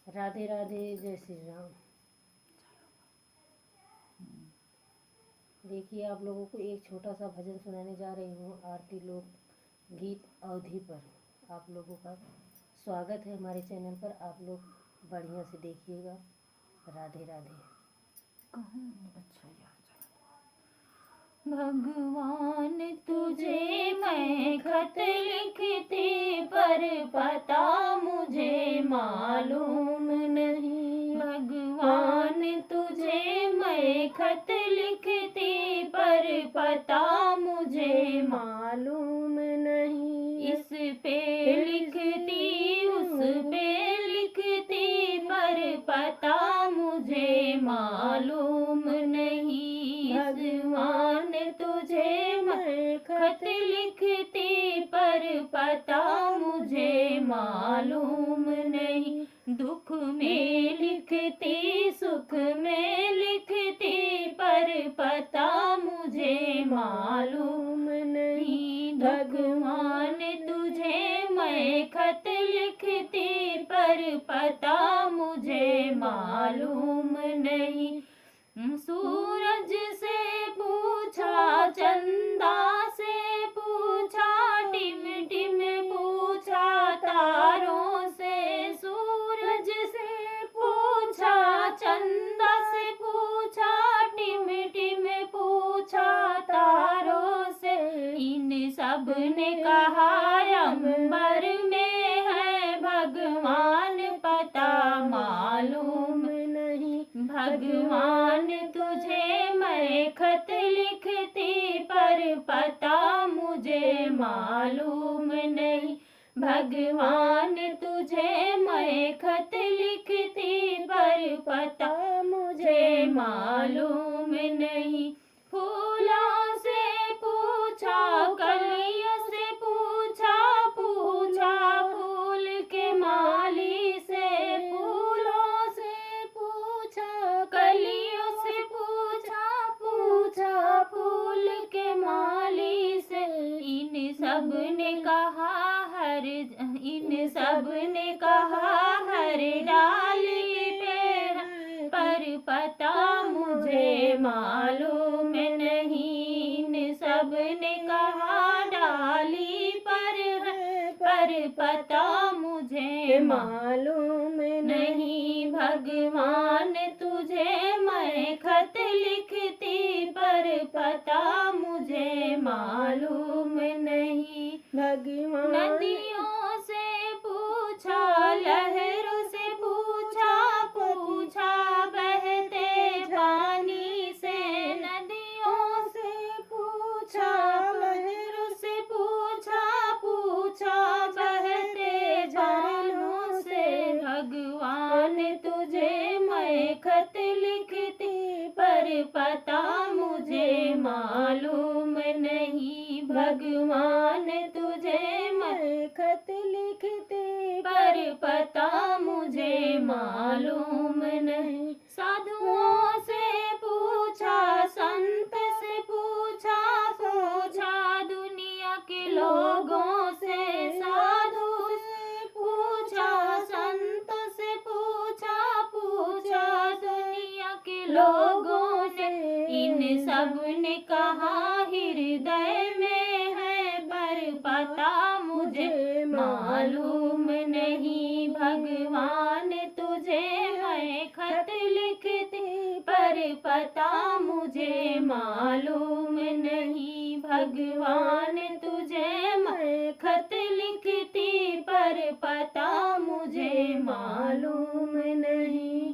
राधे राधे, जय श्री राम। देखिए, आप लोगों को एक छोटा सा भजन सुनाने जा रही हूँ आरती लोक गीत अवधि पर। आप लोगों का स्वागत है हमारे चैनल पर, आप लोग बढ़िया से देखिएगा। राधे राधे। अच्छा यार, भगवान तुझे मैं खत लिखती पर पता मुझे मालूम नहीं। भगवान तुझे मैं खत लिखती पर पता मुझे मालूम नहीं। इस पे लिखती उस पे लिखती पर पता मुझे मालूम नहीं। भगवान तुझे मैं खत लिखती पर पता मुझे मालूम नहीं। दुख में लिखती सुख में लिखती पर पता मुझे मालूम नहीं। भगवान तुझे मैं खत लिखती पर पता मुझे मालूम नहीं। सूरज से पूछा, चंदा से पूछा, टिम टिम पूछा तारों से। सूरज से पूछा, चंदा से पूछा, टिम टिम पूछा तारों से। इन सब ने कहा अंबर में है भगवान पता मालूम नहीं। भगवान तुझे मैं खत लिखती पर पता मुझे मालूम नहीं। भगवान तुझे मैं खत लिखती पर पता मुझे मालूम नहीं। फूलों से पूछा, कलियों से पूछा, पूछा फूल के माली से। फूलों से पूछा, कलियों से पूछा, पूछा फूल के माली से। इन सब ने कहा इन सब ने कहा हर डाली पे पर पता मुझे मालूम नहीं। इन सब ने कहा डाली पर पता मुझे मालूम नहीं। भगवान तुझे मैं खत लिखती पर पता मुझे मालूम नहीं। भगवान नदियों से पूछा, लहरों से पूछा, पूछा बहते पानी से। नदियों से पूछा, लहरों से पूछा, पूछा बहते झरनों से। भगवान तुझे मैं खत लिखती पर पता मुझे मालूम नहीं। भगवान तुझे मैं खत लिखती पर पता मुझे मालूम नहीं। साधुओं से पूछा, संत से पूछा, पूछा दुनिया के लोगों से। साधु से पूछा, संत से पूछा, पूछा दुनिया के लोगों ने। इन सब ने कहा हृदय में है पर पता मुझे मालूम नहीं। भगवान तुझे मैं खत लिखती पर पता मुझे मालूम नहीं। भगवान तुझे मैं खत लिखती पर पता मुझे मालूम नहीं।